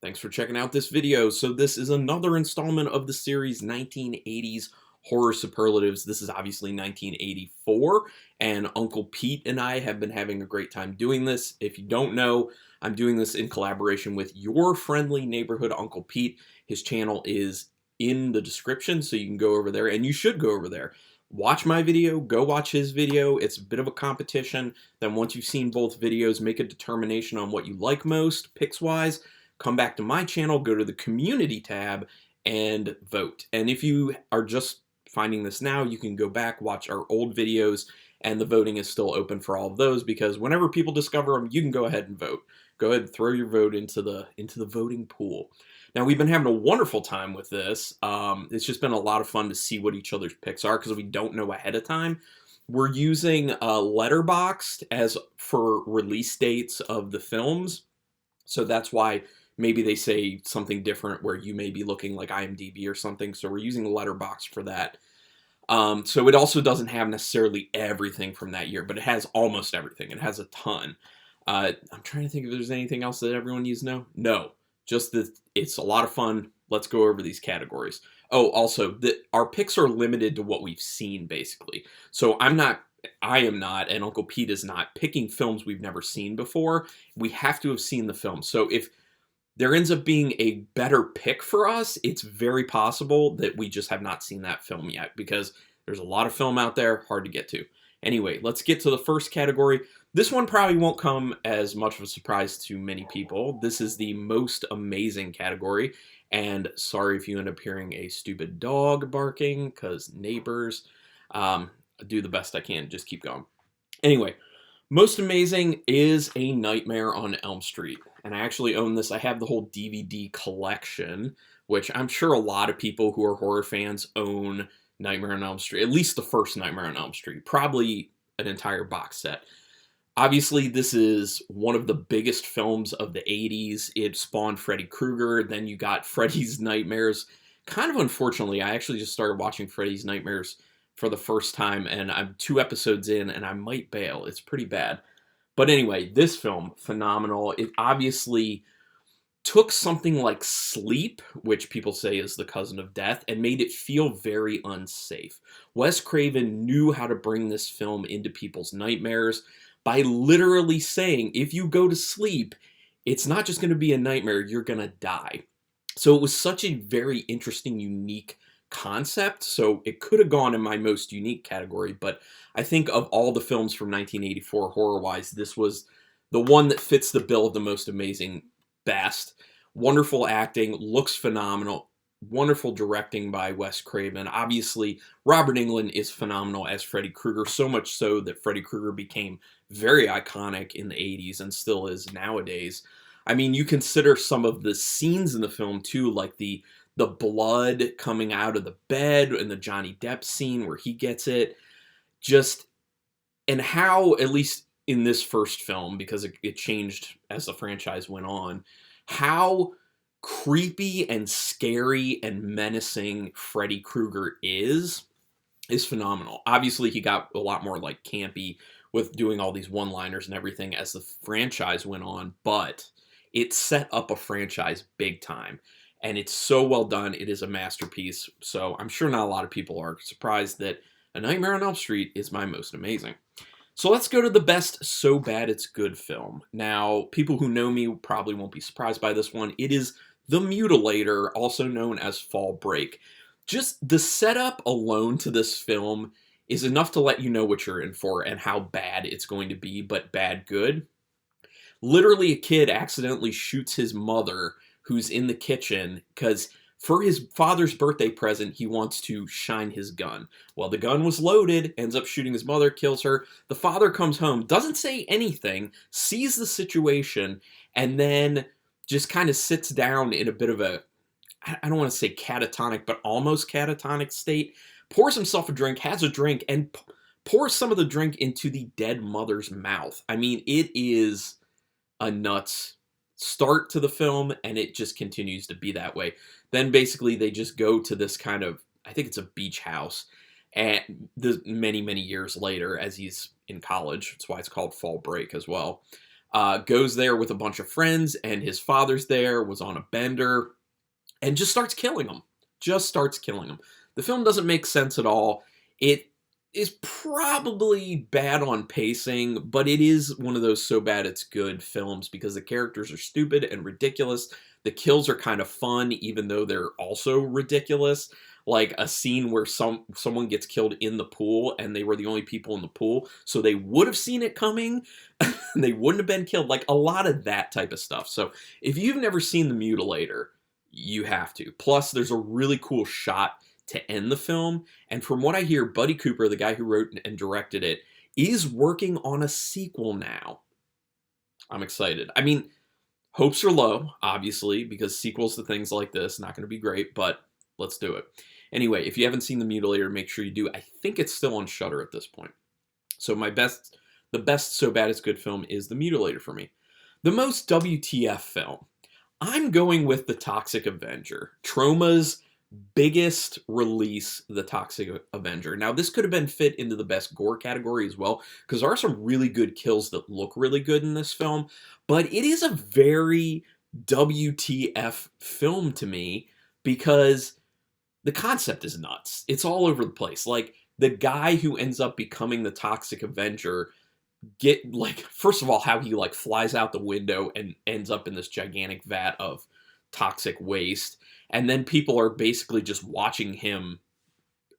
Thanks for checking out this video. So this is another installment of the series 1980s Horror Superlatives. This is obviously 1984, and Uncle Pete and I have been having a great time doing this. If you don't know, I'm doing this in collaboration with your friendly neighborhood Uncle Pete. His channel is in the description, so you can go over there, and you should go over there. Watch my video, go watch his video. It's a bit of a competition. Then once you've seen both videos, make a determination on what you like most, picks-wise. Come back to my channel, go to the community tab, and vote. And if you are just finding this now, you can go back, watch our old videos, and the voting is still open for all of those, because whenever people discover them, you can go ahead and vote. Go ahead and throw your vote into the voting pool. Now, we've been having a wonderful time with this. It's just been a lot of fun to see what each other's picks are, because we don't know ahead of time. We're using Letterboxd as for release dates of the films, so that's why maybe they say something different where you may be looking like IMDb or something. So we're using Letterboxd for that. So it also doesn't have necessarily everything from that year, but it has almost everything. It has a ton. I'm trying to think if there's anything else that everyone needs to know. No, just that it's a lot of fun. Let's go over these categories. Oh, also, our picks are limited to what we've seen, basically. So I am not, and Uncle Pete is not, picking films we've never seen before. We have to have seen the film. So if there ends up being a better pick for us, it's very possible that we just have not seen that film yet, because there's a lot of film out there, hard to get to. Anyway, let's get to the first category. This one probably won't come as much of a surprise to many people. This is the most amazing category, and sorry if you end up hearing a stupid dog barking, because neighbors. Do the best I can, just keep going. Anyway, most amazing is A Nightmare on Elm Street. And I actually own this. I have the whole DVD collection, which I'm sure a lot of people who are horror fans own Nightmare on Elm Street. At least the first Nightmare on Elm Street. Probably an entire box set. Obviously, this is one of the biggest films of the 80s. It spawned Freddy Krueger. Then you got Freddy's Nightmares. Kind of unfortunately, I actually just started watching Freddy's Nightmares for the first time, and I'm 2 episodes in, and I might bail. It's pretty bad. But anyway, this film, phenomenal. It obviously took something like sleep, which people say is the cousin of death, and made it feel very unsafe. Wes Craven knew how to bring this film into people's nightmares by literally saying, if you go to sleep, it's not just going to be a nightmare, you're going to die. So it was such a very interesting, unique concept. So it could have gone in my most unique category, but I think of all the films from 1984 horror-wise, this was the one that fits the bill of the most amazing best. Wonderful acting, looks phenomenal, wonderful directing by Wes Craven. Obviously, Robert Englund is phenomenal as Freddy Krueger, so much so that Freddy Krueger became very iconic in the 80s and still is nowadays. I mean, you consider some of the scenes in the film too, like the blood coming out of the bed and the Johnny Depp scene where he gets it. Just, and how, at least in this first film, because it changed as the franchise went on, how creepy and scary and menacing Freddy Krueger is phenomenal. Obviously, he got a lot more like campy with doing all these one-liners and everything as the franchise went on, but it set up a franchise big time. And it's so well done. It is a masterpiece. So I'm sure not a lot of people are surprised that A Nightmare on Elm Street is my most amazing. So let's go to the best so bad it's good film. Now, people who know me probably won't be surprised by this one. It is The Mutilator, also known as Fall Break. Just the setup alone to this film is enough to let you know what you're in for and how bad it's going to be, but bad good. Literally, a kid accidentally shoots his mother, who's in the kitchen, because for his father's birthday present, he wants to shine his gun. Well, the gun was loaded, ends up shooting his mother, kills her. The father comes home, doesn't say anything, sees the situation, and then just kind of sits down in a bit of a, I don't want to say catatonic, but almost catatonic state, pours himself a drink, has a drink, and pours some of the drink into the dead mother's mouth. I mean, it is a nuts start to the film, and it just continues to be that way. Then basically they just go to this kind of, I think it's a beach house, and many years later as he's in college. That's why it's called Fall Break as well. goes there with a bunch of friends, and his father's there, was on a bender, and just starts killing them. Just starts killing them. The film doesn't make sense at all. It is probably bad on pacing, but it is one of those so bad it's good films because the characters are stupid and ridiculous. The kills are kind of fun, even though they're also ridiculous. Like a scene where someone gets killed in the pool and they were the only people in the pool, so they would have seen it coming and they wouldn't have been killed. Like a lot of that type of stuff. So if you've never seen The Mutilator, you have to. Plus, there's a really cool shot to end the film. And from what I hear, Buddy Cooper, the guy who wrote and directed it, is working on a sequel now. I'm excited. I mean, hopes are low, obviously, because sequels to things like this not going to be great, but let's do it. Anyway, if you haven't seen The Mutilator, make sure you do. I think it's still on Shudder at this point. So the best so bad it's good film is The Mutilator for me. The most WTF film. I'm going with The Toxic Avenger. Troma's biggest release, The Toxic Avenger. Now, this could have been fit into the best gore category as well, because there are some really good kills that look really good in this film, but it is a very WTF film to me because the concept is nuts. It's all over the place. Like, the guy who ends up becoming the Toxic Avenger, first of all, how he, flies out the window and ends up in this gigantic vat of toxic waste. And then people are basically just watching him,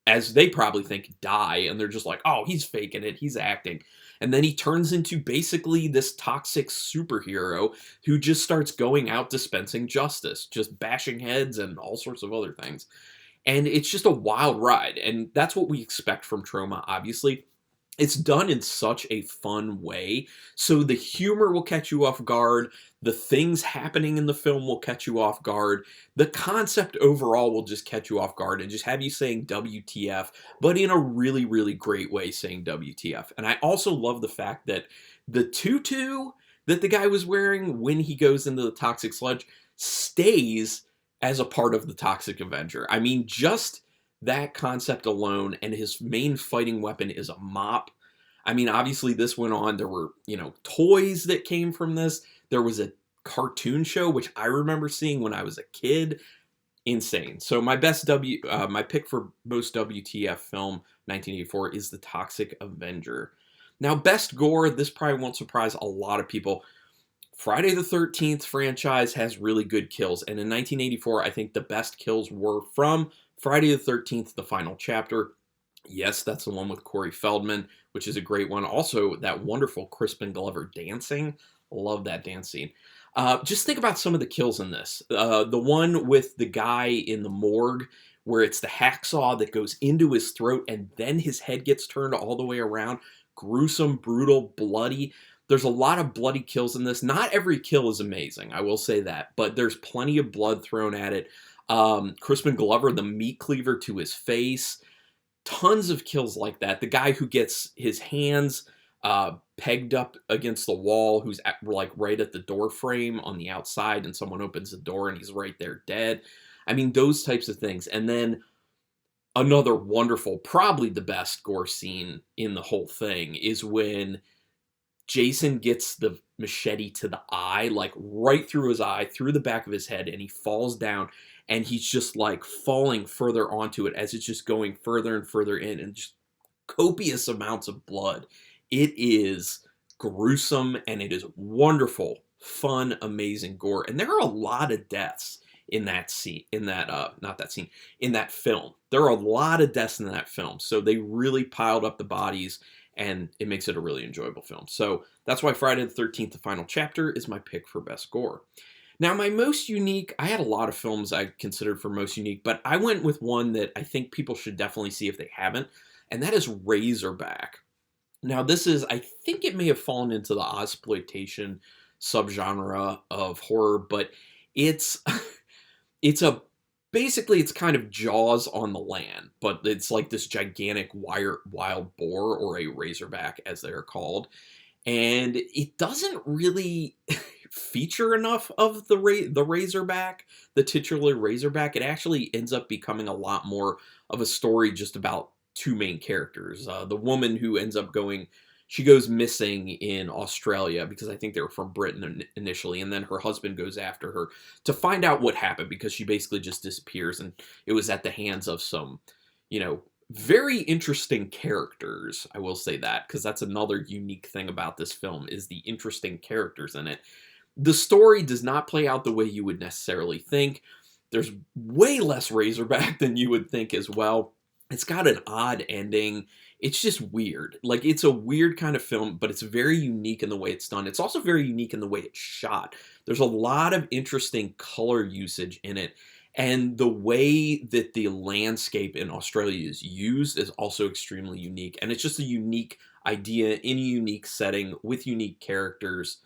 as they probably think, die. And they're just like, oh, he's faking it. He's acting. And then he turns into basically this toxic superhero who just starts going out dispensing justice, just bashing heads and all sorts of other things. And it's just a wild ride. And that's what we expect from Troma, obviously. It's done in such a fun way. So the humor will catch you off guard. The things happening in the film will catch you off guard. The concept overall will just catch you off guard and just have you saying WTF, but in a really, really great way saying WTF. And I also love the fact that the tutu that the guy was wearing when he goes into the toxic sludge stays as a part of the Toxic Avenger. I mean, just that concept alone, and his main fighting weapon is a mop. I mean, obviously this went on. There were, toys that came from this. There was a cartoon show, which I remember seeing when I was a kid. Insane. So my pick for most WTF film 1984 is The Toxic Avenger. Now, best gore, this probably won't surprise a lot of people. Friday the 13th franchise has really good kills, and in 1984, I think the best kills were from Friday the 13th, the final chapter. Yes, that's the one with Corey Feldman, which is a great one. Also, that wonderful Crispin Glover dancing. Love that dance scene. Just think about some of the kills in this. The one with the guy in the morgue, where it's the hacksaw that goes into his throat, and then his head gets turned all the way around. Gruesome, brutal, bloody. There's a lot of bloody kills in this. Not every kill is amazing, I will say that, but there's plenty of blood thrown at it. Crispin Glover, the meat cleaver to his face. Tons of kills like that. The guy who gets his hands pegged up against the wall, who's right at the door frame on the outside, and someone opens the door and he's right there dead. I mean, those types of things. And then another wonderful, probably the best gore scene in the whole thing is when Jason gets the machete to the eye, right through his eye, through the back of his head, and he falls down, and he's just falling further onto it as it's just going further and further in, and just copious amounts of blood. It is gruesome, and it is wonderful, fun, amazing gore. And there are a lot of deaths in that scene, in that film. There are a lot of deaths in that film. So they really piled up the bodies, and it makes it a really enjoyable film. So that's why Friday the 13th, the final chapter, is my pick for best gore. Now, my most unique, I had a lot of films I considered for most unique, but I went with one that I think people should definitely see if they haven't, and that is Razorback. Now, this is, I think it may have fallen into the Ozploitation subgenre of horror, but it's basically it's kind of Jaws on the land, but it's like this gigantic wild boar, or a razorback as they are called, and it doesn't really feature enough of the razorback, the titular razorback. It actually ends up becoming a lot more of a story just about two main characters. The woman who ends up going She goes missing in Australia because I think they were from Britain initially, and then her husband goes after her to find out what happened because she basically just disappears, and it was at the hands of some, you know, very interesting characters. I will say that because that's another unique thing about this film is the interesting characters in it. The story does not play out the way you would necessarily think. There's way less Razorback than you would think as well. It's got an odd ending. It's just weird. Like, it's a weird kind of film, but it's very unique in the way it's done. It's also very unique in the way it's shot. There's a lot of interesting color usage in it. And the way that the landscape in Australia is used is also extremely unique. And it's just a unique idea in a unique setting with unique characters.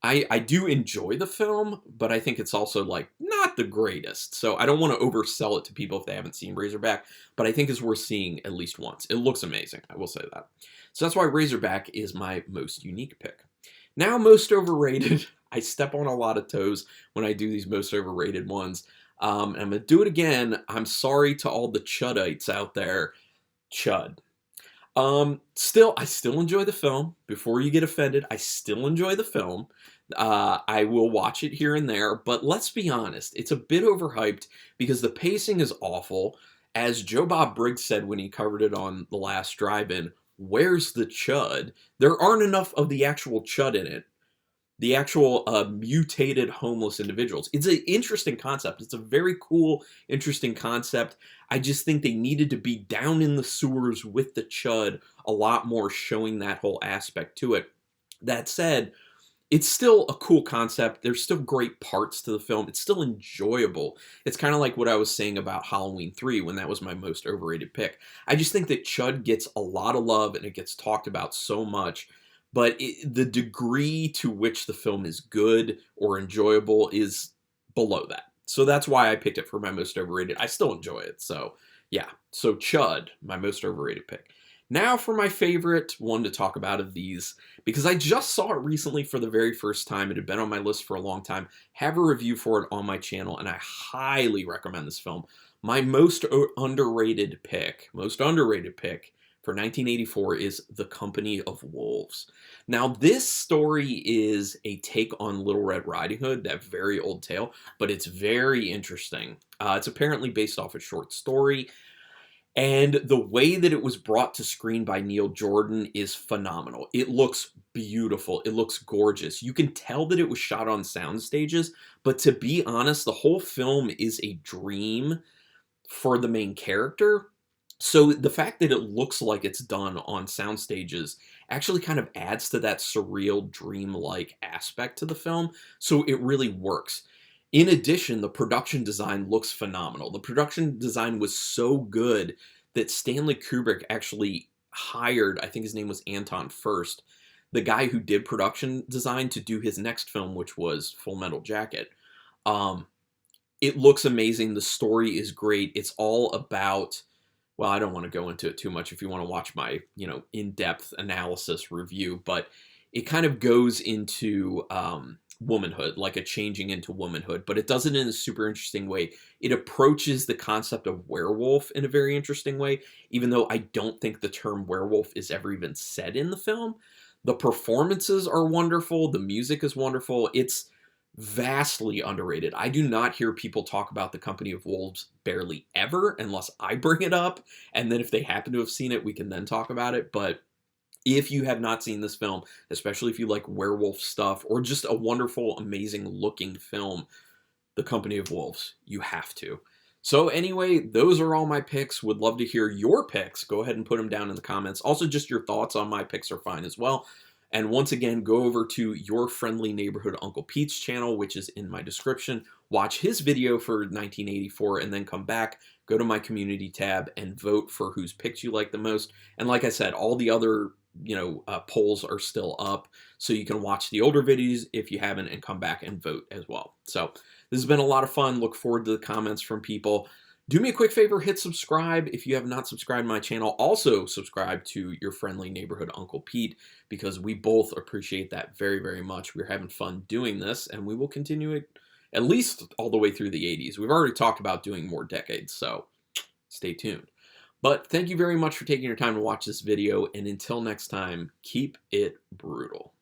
I do enjoy the film, but I think it's also, like, not the greatest. So I don't want to oversell it to people if they haven't seen Razorback, but I think it's worth seeing at least once. It looks amazing, I will say that. So that's why Razorback is my most unique pick. Now, most overrated. I step on a lot of toes when I do these most overrated ones. And I'm going to do it again. I'm sorry to all the Chuddites out there. Chud. I still enjoy the film. Before you get offended, I still enjoy the film. I will watch it here and there, but let's be honest, it's a bit overhyped because the pacing is awful. As Joe Bob Briggs said when he covered it on The Last Drive-In, where's the chud? There aren't enough of the actual chud in it. The actual mutated homeless individuals. It's an interesting concept. It's a very cool, interesting concept. I just think they needed to be down in the sewers with the chud a lot more, showing that whole aspect to it. That said, it's still a cool concept. There's still great parts to the film. It's still enjoyable. It's kind of like what I was saying about Halloween 3 when that was my most overrated pick. I just think that chud gets a lot of love and it gets talked about so much. But the degree to which the film is good or enjoyable is below that. So that's why I picked it for my most overrated. I still enjoy it. So yeah. So Chud, my most overrated pick. Now for my favorite one to talk about of these, because I just saw it recently for the very first time. It had been on my list for a long time. Have a review for it on my channel, and I highly recommend this film. My most underrated pick for 1984 is The Company of Wolves. Now, this story is a take on Little Red Riding Hood, that very old tale, but it's very interesting. It's apparently based off a short story, and the way that it was brought to screen by Neil Jordan is phenomenal. It looks beautiful. It looks gorgeous. You can tell that it was shot on sound stages, but to be honest, the whole film is a dream for the main character. So the fact that it looks like it's done on sound stages actually kind of adds to that surreal, dream-like aspect to the film, so it really works. In addition, the production design looks phenomenal. The production design was so good that Stanley Kubrick actually hired, I think his name was Anton Furst, the guy who did production design, to do his next film, which was Full Metal Jacket. It looks amazing. The story is great. It's all about... Well, I don't want to go into it too much if you want to watch my, in-depth analysis review, but it kind of goes into womanhood, like a changing into womanhood, but it does it in a super interesting way. It approaches the concept of werewolf in a very interesting way, even though I don't think the term werewolf is ever even said in the film. The performances are wonderful. The music is wonderful. It's vastly underrated. I do not hear people talk about The Company of Wolves barely ever unless I bring it up, and then if they happen to have seen it, we can then talk about it. But if you have not seen this film, especially if you like werewolf stuff or just a wonderful, amazing looking film, The Company of Wolves, you have to. So anyway, those are all my picks. Would love to hear your picks. Go ahead and put them down in the comments. Also, just your thoughts on my picks are fine as well. And once again, go over to Your Friendly Neighborhood Uncle Pete's channel, which is in my description. Watch his video for 1984 and then come back, go to my community tab and vote for whose picks you like the most. And like I said, all the other polls are still up, so you can watch the older videos if you haven't and come back and vote as well. So this has been a lot of fun. Look forward to the comments from people. Do me a quick favor, hit subscribe if you have not subscribed to my channel. Also subscribe to Your Friendly Neighborhood Uncle Pete, because we both appreciate that very, very much. We're having fun doing this, and we will continue it at least all the way through the 80s. We've already talked about doing more decades, so stay tuned. But thank you very much for taking your time to watch this video, and until next time, keep it brutal.